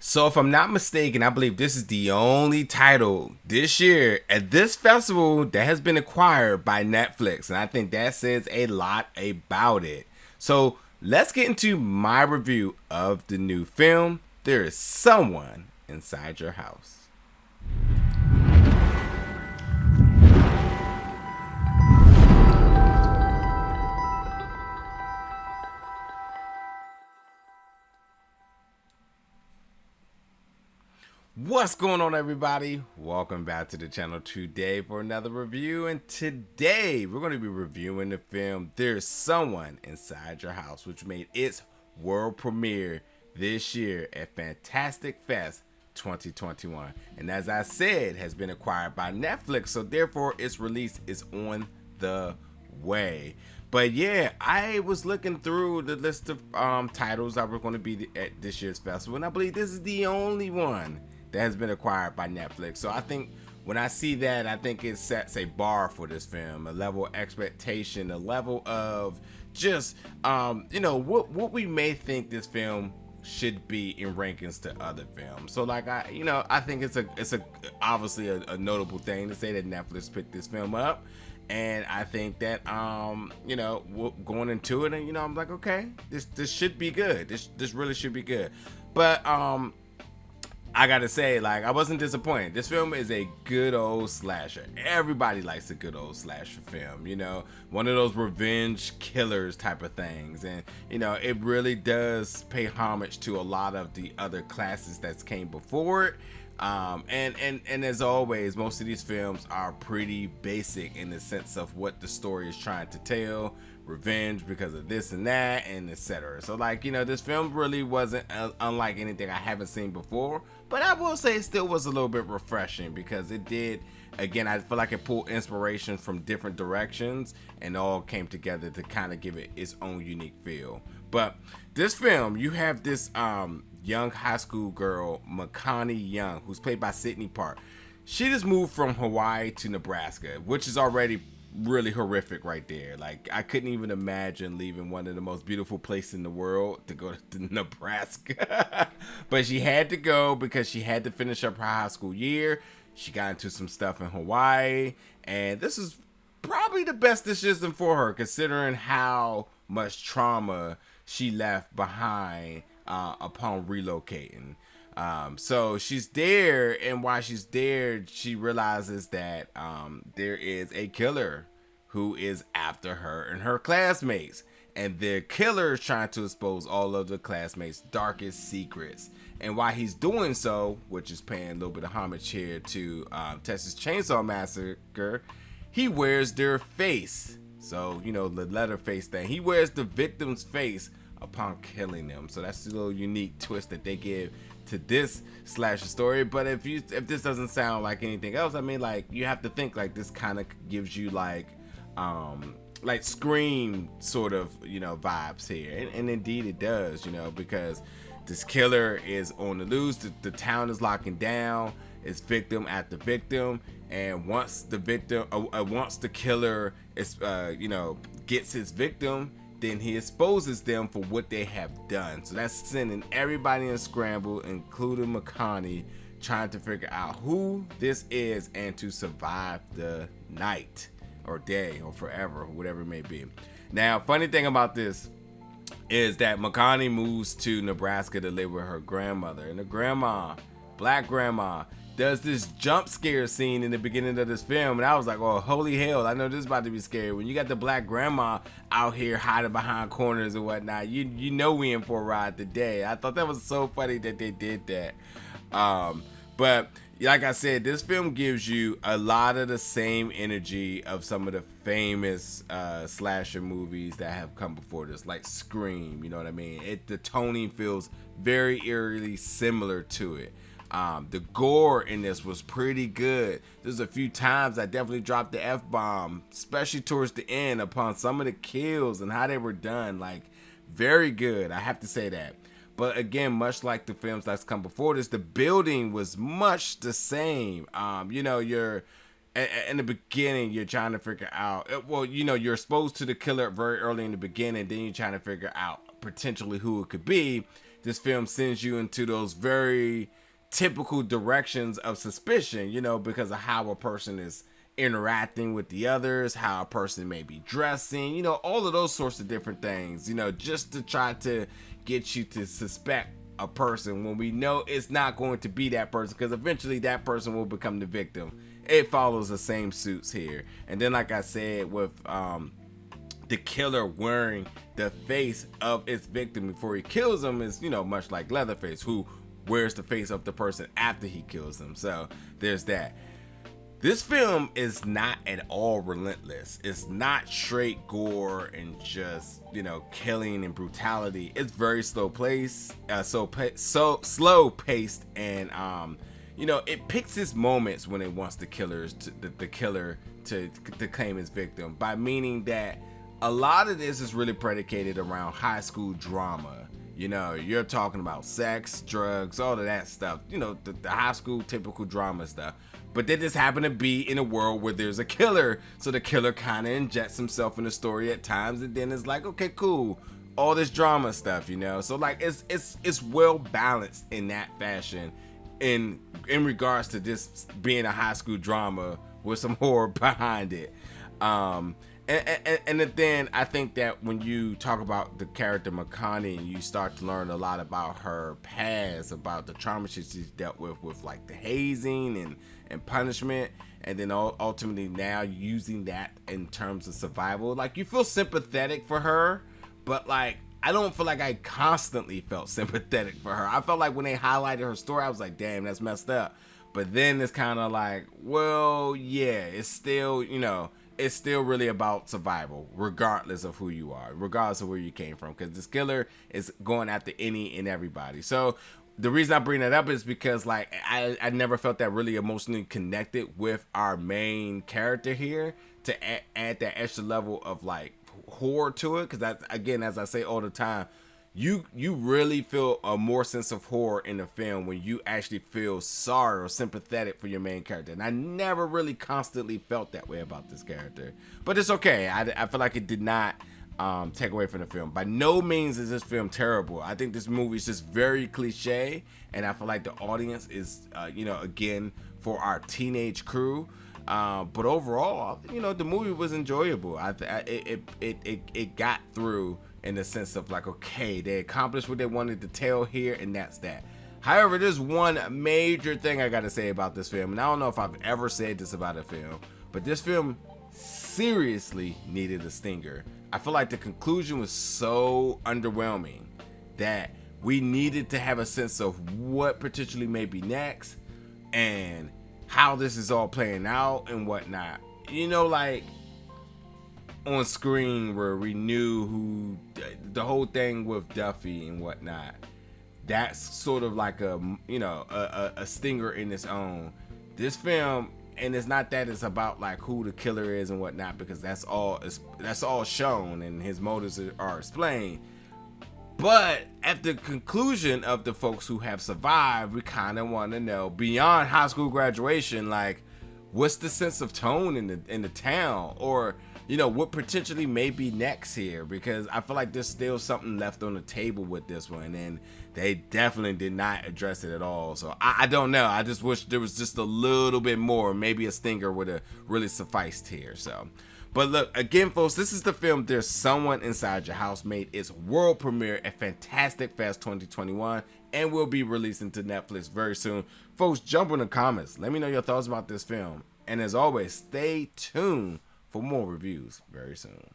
So if I'm not mistaken, I believe this is the only title this year at this festival that has been acquired by Netflix. And I think that says a lot about it. So let's get into my review of the new film. There is someone inside your house. What's going on, everybody? Welcome back to the channel today for another review. And today we're going to be reviewing the film There's Someone Inside Your House, which made its world premiere this year at Fantastic Fest 2021. And as I said, has been acquired by Netflix, so therefore its release is on the way. But yeah, I was looking through the list of titles that were going to be at this year's festival, and I believe this is the only one that has been acquired by Netflix. So I think when I see that, I think it sets a bar for this film, a level of expectation, a level of just what we may think this film should be in rankings to other films. So like I think it's a obviously a notable thing to say that Netflix picked this film up. And I think that going into it, and I'm like, okay, this should be good. This really should be good. But I gotta say, like, I wasn't disappointed. This film is a good old slasher. Everybody likes a good old slasher film, one of those revenge killers type of things. And it really does pay homage to a lot of the other classes that's came before it. And as always, most of these films are pretty basic in the sense of what the story is trying to tell. Revenge because of this and that, and etc. So like, this film really wasn't unlike anything I haven't seen before, but I will say it still was a little bit refreshing because it did, again, I feel like it pulled inspiration from different directions and all came together to kind of give it its own unique feel. But this film, you have this young high school girl, Makani Young, who's played by Sydney Park. She just moved from Hawaii to Nebraska, which is already really horrific right there. Like, I couldn't even imagine leaving one of the most beautiful places in the world to go to Nebraska. But she had to go because she had to finish up her high school year. She got into some stuff in Hawaii, and this is probably the best decision for her considering how much trauma she left behind upon relocating. So she's there, and while she's there, she realizes that there is a killer who is after her and her classmates. And the killer is trying to expose all of the classmates' darkest secrets. And while he's doing so, which is paying a little bit of homage here to Texas Chainsaw Massacre, he wears their face. So, the letter face thing. He wears the victim's face upon killing them. So that's a little unique twist that they give to this slasher story. But if this doesn't sound like anything else, I mean, like, you have to think like this kind of gives you like Scream sort of vibes here, and indeed it does, because this killer is on the loose. The town is locking down. It's victim after victim, and once the killer is gets his victim, then he exposes them for what they have done. So that's sending everybody in scramble, including Makani, trying to figure out who this is and to survive the night or day or forever, whatever it may be. Now, funny thing about this is that Makani moves to Nebraska to live with her grandmother, and the grandma, black grandma, does this jump scare scene in the beginning of this film, and I was like, oh, holy hell, I know this is about to be scary. When you got the black grandma out here hiding behind corners and whatnot, you know we in for a ride today. I thought that was so funny that they did that. But like I said, this film gives you a lot of the same energy of some of the famous slasher movies that have come before this, like Scream, you know what I mean? The toning feels very eerily similar to it. The gore in this was pretty good. There's a few times I definitely dropped the F-bomb, especially towards the end upon some of the kills and how they were done. Like, very good, I have to say that. But again, much like the films that's come before this, the building was much the same. You're in the beginning, you're trying to figure out, you're exposed to the killer very early in the beginning, then you're trying to figure out potentially who it could be. this film sends you into those very typical directions of suspicion, you know, because of how a person is interacting with the others, how a person may be dressing, you know, all of those sorts of different things, you know, just to try to get you to suspect a person when we know it's not going to be that person, because eventually that person will become the victim. It follows the same suits here. And then, like I said, with the killer wearing the face of its victim before he kills them is, you know, much like Leatherface, who wears the face of the person after he kills them. So there's that. This film is not at all relentless. It's not straight gore and just, you know, killing and brutality. It's very slow paced, so slow paced, and you know, it picks its moments when it wants the killer to claim his victim, by meaning that a lot of this is really predicated around high school drama. You know, you're talking about sex, drugs, all of that stuff. You know, the high school typical drama stuff. But they just happen to be in a world where there's a killer, so the killer kind of injects himself in the story at times, and then it's like, okay, cool, all this drama stuff, you know. So like, it's well balanced in that fashion, in regards to this being a high school drama with some horror behind it. And then I think that when you talk about the character Makani, you start to learn a lot about her past, about the trauma she's dealt with like the hazing and punishment, and then ultimately now using that in terms of survival. Like, you feel sympathetic for her, but like, I don't feel like I constantly felt sympathetic for her. I felt like when they highlighted her story, I was like, damn, that's messed up. But then it's kind of like, well, yeah, it's still, you know, it's still really about survival, regardless of who you are, regardless of where you came from, because this killer is going after any and everybody. So the reason I bring that up is because, like, I never felt that really emotionally connected with our main character here to add that extra level of like horror to it. Because that's, again, as I say all the time, you really feel a more sense of horror in the film when you actually feel sorry or sympathetic for your main character. And I never really constantly felt that way about this character. But it's okay. I feel like it did not take away from the film. By no means is this film terrible. I think this movie is just very cliche, and I feel like the audience is, you know, again, for our teenage crew. But overall, you know, the movie was enjoyable. It got through in the sense of like, okay, they accomplished what they wanted to tell here, and that's that. However, there's one major thing I gotta say about this film, and I don't know if I've ever said this about a film, but this film seriously needed a stinger. I feel like the conclusion was so underwhelming that we needed to have a sense of what potentially may be next and how this is all playing out and whatnot. You know, like on screen where we knew who the whole thing with Duffy and whatnot. That's sort of like a, you know, a stinger in its own. This film, and it's not that it's about like who the killer is and whatnot, because that's all shown and his motives are explained. But at the conclusion of the folks who have survived, we kind of want to know, beyond high school graduation, like, what's the sense of tone in the town, or, you know, what potentially may be next here, because I feel like there's still something left on the table with this one, and they definitely did not address it at all. So I don't know. I just wish there was just a little bit more. Maybe a stinger would have really sufficed here. So, but look, again, folks, this is the film There's Someone Inside Your House, made its world premiere at Fantastic Fest 2021 and will be releasing to Netflix very soon. Folks, jump in the comments. Let me know your thoughts about this film. And as always, stay tuned for more reviews very soon.